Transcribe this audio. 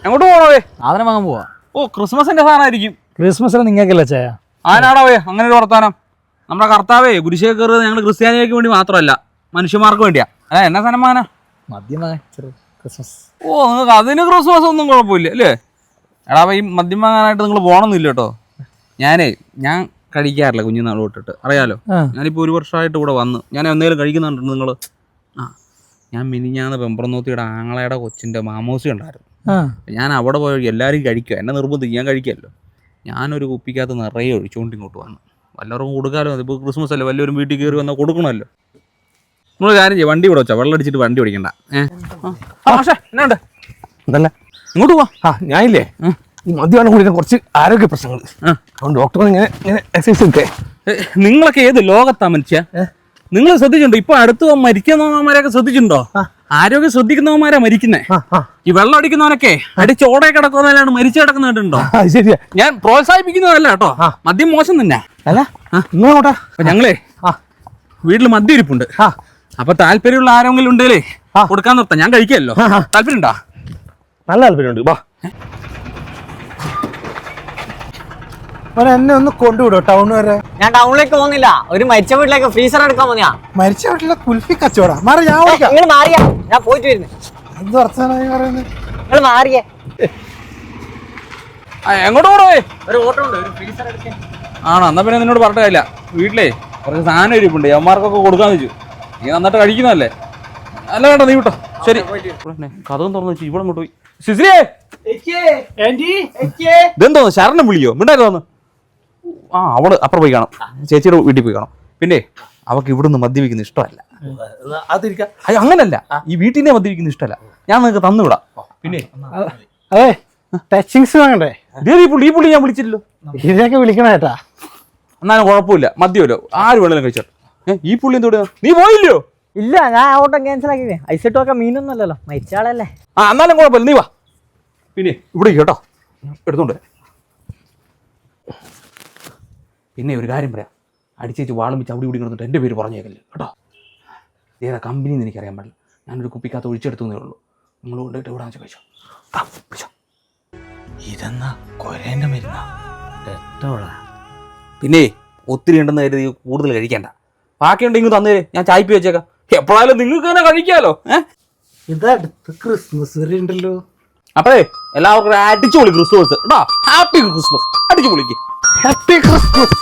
എങ്ങോട്ട് പോണോവേ? സാധനം വാങ്ങാൻ പോവാ. ഓ, ക്രിസ്മസിന്റെ സാധനമായിരിക്കും. ക്രിസ്മസിന് നിങ്ങൾക്കല്ലേ ചായ? ആനാടാവേ അങ്ങനെ ഒരു വർത്താനം? നമ്മുടെ കർത്താവേ കുരിശേ കയറുന്നത് ഞങ്ങൾ ക്രിസ്ത്യാനികൾക്ക് വേണ്ടി മാത്രമല്ല, മനുഷ്യന്മാർക്ക് വേണ്ടിയാ. എന്നാ സാധനം വാങ്ങാനാ? മദ്യം വാങ്ങാൻ ക്രിസ്മസ്. ഓ, നിങ്ങൾക്ക് അതിന് ക്രിസ്മസ് ഒന്നും കുഴപ്പമില്ല അല്ലേ? എടാ, ഈ മദ്യം വാങ്ങാനായിട്ട് നിങ്ങൾ പോകണമെന്നില്ല കേട്ടോ. ഞാൻ കഴിക്കാറില്ല കുഞ്ഞുനാൾ തൊട്ടിട്ട്, അറിയാലോ. ഞാനിപ്പോൾ 1 വർഷമായിട്ട് ഇവിടെ വന്ന് ഞാൻ എന്തെങ്കിലും കഴിക്കുന്നുണ്ട് നിങ്ങൾ. ഞാൻ മിനിഞ്ഞാന്ന് പെമ്പറന്നോത്തിയുടെ ആങ്ങളയുടെ കൊച്ചിൻ്റെ മാമോസി ഉണ്ടായിരുന്നു. ഞാൻ അവിടെ പോയി എല്ലാവരും കഴിക്കുക, എന്നെ നിർബന്ധിക്കും, ഞാൻ കഴിക്കാമല്ലോ. ഞാനൊരു കുപ്പിക്കകത്ത് നിറയെ ഒഴിച്ചുകൊണ്ട് ഇങ്ങോട്ട് വന്നു. വല്ലവർക്കും കൊടുക്കാമല്ലോ, അതിപ്പോൾ ക്രിസ്മസ് അല്ലേ, വല്ലവരും വീട്ടിൽ കയറി വന്നാൽ കൊടുക്കണമല്ലോ. നമ്മൾ കാര്യം ചെയ്യും, വണ്ടി ഇവിടെ വെച്ചാൽ വെള്ളം അടിച്ചിട്ട് വണ്ടി ഓടിക്കണ്ട. പക്ഷേ എന്നാണ്ട് അതല്ല ഇങ്ങോട്ട് പോവാ. ഞാനില്ലേ ഈ മദ്യപാനം കൂടി കുറച്ച് ആരോഗ്യ പ്രശ്നങ്ങൾ, അതുകൊണ്ട് ഡോക്ടർ ഇങ്ങനെ എക്സസൈസ് ഒക്കെ. നിങ്ങളൊക്കെ ഏത് ലോകത്താ മനുഷ്യ? നിങ്ങൾ ശ്രദ്ധിച്ചിട്ടുണ്ടോ? ഇപ്പൊ അടുത്ത് മരിക്കുന്നവന്മാരെയൊക്കെ ശ്രദ്ധിച്ചിട്ടുണ്ടോ? ആരോഗ്യം ശ്രദ്ധിക്കുന്നവന്മാരാ മരിക്കുന്നേ. ഈ വെള്ളം അടിക്കുന്നവനൊക്കെ അടിച്ചോടെ കിടക്കുന്നവരാണ് മരിച്ചു കിടക്കുന്നുണ്ടോ? ശരിയാ, ഞാൻ പ്രോത്സാഹിപ്പിക്കുന്നതല്ല കേട്ടോ. മദ്യം മോശം തന്നെ അല്ല. അപ്പൊ ഞങ്ങളെ വീട്ടിൽ മദ്യം ഇരിപ്പുണ്ട്. അപ്പൊ താല്പര്യമുള്ള ആരെങ്കിലും ഉണ്ടെങ്കിലേ കൊടുക്കാൻ നിർത്താം. ഞാൻ കഴിക്കല്ലോ. താല്പര്യം ഉണ്ടോ? നല്ല താല്പര്യമുണ്ട്. വാ, എന്നെ ഒന്ന് കൊണ്ടുവിടോ ടൗൺ വരെ. ഞാൻ ടൗണിലേക്ക് പോകുന്നില്ല, ഒരു മരിച്ച വീട്ടിലേക്ക് ഫ്രീസർ എടുക്കാൻ പോയാ. മരിച്ച വീട്ടിലെ കുൽഫി കച്ചവടം നിങ്ങൾ മാറിയാ, ഞാൻ പോയിട്ട് വരുന്നു. എന്ത് വർത്താനായി പറയുന്നത്? നിങ്ങൾ മാറിയേ. എങ്ങോട്ട് പോണേ? ഒരു ഓട്ടോ ഉണ്ട്, ഒരു ഫ്രീസർ എടുക്കാൻ. ആണോ? എന്നാ പിന്നെ നിന്നോട് പറഞ്ഞില്ല. വീട്ടിലേ കുറച്ച് സാധനം ഇരിപ്പുണ്ട്, അവന്മാർക്കൊക്കെ കൊടുക്കാന്ന് വെച്ചു. നീ നന്നായിട്ട് കഴിക്കുന്നതല്ലേ? അല്ല വേണ്ട, നീ വിട്ടോ. ശരി, കഥവും തുറന്നു വെച്ചു. ഇവിടെ അങ്ങോട്ട് പോയി. സിസിലിയേ, ഇതെന്തോ ശരണം വിളിയോ? മിണ്ടായിരുന്നു. അവള് അപ്പുറം പോയി കാണാം, ചേച്ചിയുടെ വീട്ടിൽ പോയി കാണാം. പിന്നെ അവക്ക് ഇവിടുന്ന് മദ്യപിക്കുന്ന ഇഷ്ടമല്ല. അങ്ങനല്ല, ഈ വീട്ടിൽ നിന്ന് മദ്യപിക്കുന്ന ഇഷ്ടമല്ല. ഞാൻ നിങ്ങൾക്ക് തന്നുവിടാം. പിന്നെ അതെ, ടച്ചിങ്സ് വാങ്ങണ്ടേ? ഈ പുള്ളി ഞാൻ വിളിച്ചില്ലല്ലോ. ഇതിനൊക്കെ വിളിക്കണ ചേട്ടാ. എന്നാലും കുഴപ്പമില്ല, മദ്യമല്ലോ, ആര് വേണേലും കഴിച്ചോട്ടെ. ഈ പുള്ളി എന്തോടാ? നീ പോയില്ലയോ? ഇല്ല, ഞാൻ ഓട്ടം ക്യാൻസൽ ആക്കി. ഐസിട്ട് വെക്കാൻ മീനൊന്നും അല്ലല്ലോ, മരിച്ചാളല്ലേ. എന്നാലും കുഴപ്പമില്ല, നീ വാ. പിന്നെ ഇവിടെ കേട്ടോ, എടുത്തോണ്ട്. പിന്നെ ഒരു കാര്യം പറയാം, അടിച്ചേച്ച് വാളും വെച്ച് അവിടെ ഇവിടെ കിടന്നിട്ട് എൻ്റെ പേര് പറഞ്ഞേക്കല്ലേ കേട്ടോ. ഏതാ കമ്പനി എന്ന് എനിക്കറിയാൻ പാടില്ല. ഞാനൊരു കുപ്പിക്കകത്ത് ഒഴിച്ചെടുത്തേ ഉള്ളൂ. നിങ്ങൾ കൊണ്ടിട്ട് ഇവിടെ വെച്ച് കഴിച്ചോ. പിടിച്ചോ. ഇതെന്നാ കൊരേന്റെ മരുന്നാ? പിന്നെ ഒത്തിരി ഉണ്ടെന്ന് കരുതി കൂടുതൽ കഴിക്കണ്ട. ബാക്കിയുണ്ടെങ്കിൽ തന്നേര്, ഞാൻ ചായപ്പി വെച്ചേക്കാം. എപ്പോഴായാലും നിങ്ങൾക്ക് തന്നെ കഴിക്കാമല്ലോ. ഇതടുത്ത് ക്രിസ്മസ് വരെ ഉണ്ടല്ലോ. അപ്പഴേ എല്ലാവർക്കും അടിച്ചു പൊളി ക്രിസ്മസ് കേട്ടോ. Happy Christmas. അടിച്ചു പൊളിക്ക്. Happy Christmas.